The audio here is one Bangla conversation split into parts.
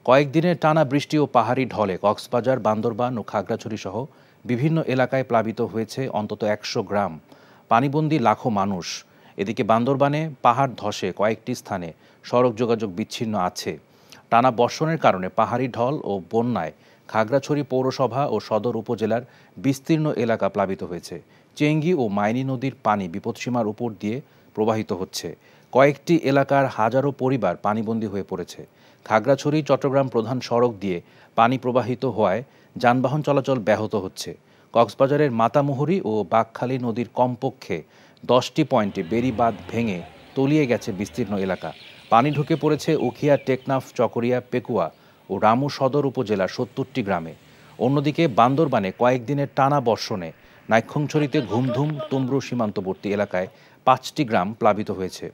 কয়েকদিনের টানা বৃষ্টি ও পাহাড়ি ঢলে কক্সবাজার, বান্দরবান ও খাগড়াছড়ি সহ বিভিন্ন এলাকায় প্লাবিত হয়েছে অন্তত ১০০ গ্রাম। পানিবন্দী লাখো মানুষ। এদিকে বান্দরবানে পাহাড় ধসে কয়েকটি স্থানে সড়ক যোগাযোগ বিচ্ছিন্ন আছে। টানা বর্ষণের কারণে পাহাড়ি ঢল ও বন্যায় খাগড়াছড়ি পৌরসভা ও সদর উপজেলার বিস্তীর্ণ এলাকা প্লাবিত হয়েছে। চেঙ্গি ও মাইনী নদীর পানি বিপদসীমার উপর দিয়ে প্রবাহিত হচ্ছে। কয়েকটি এলাকার হাজারো পরিবার পানিবন্দী হয়ে পড়েছে। খাগড়াছড়ি চট্টগ্রাম প্রধান সড়ক দিয়ে পানি প্রবাহিত হওয়ায় যানবাহন চলাচল ব্যাহত হচ্ছে। কক্সবাজারের মাতামুহুরী ও বাঁকখালী নদীর কমপক্ষে 10টি পয়েন্টে বেড়িবাঁধ ভেঙে তলিয়ে গেছে বিস্তীর্ণ এলাকা। পানি ঢুকে পড়েছে উখিয়া, টেকনাফ, চকরিয়া, পেকুয়া ও রামু সদর উপজেলার 70টি গ্রামে। অন্যদিকে বান্দরবানে কয়েকদিনের টানা বর্ষণে নাইক্ষ্যংছড়িতে ঘুমধুম, তুমরু সীমান্তবর্তী এলাকায় 5টি গ্রাম প্লাবিত হয়েছে।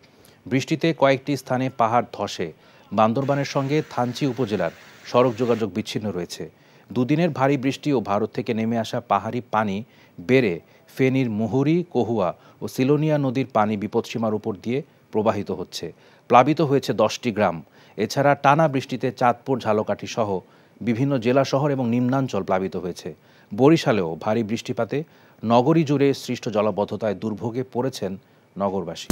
বৃষ্টিতে কয়েকটি স্থানে পাহাড় ধসে বান্দরবানের সঙ্গে থানচি উপজেলার সড়ক যোগাযোগ বিচ্ছিন্ন রয়েছে। দুদিনের ভারী বৃষ্টি ও ভারত থেকে নেমে আসা পাহাড়ি পানি বেড়ে ফেনীর মুহুরী, কহুয়া ও সিলোনিয়া নদীর পানি বিপদসীমার উপর দিয়ে প্রবাহিত হচ্ছে। প্লাবিত হয়েছে 10টি গ্রাম। এছাড়া টানা বৃষ্টিতে চাঁদপুর, ঝালকাঠি সহ বিভিন্ন জেলা শহর এবং নিম্নাঞ্চল প্লাবিত হয়েছে। বরিশালেও ভারী বৃষ্টিপাতে নগরী জুড়ে সৃষ্ট জলাবদ্ধতায় দুর্ভোগে পড়েছেন নগরবাসী।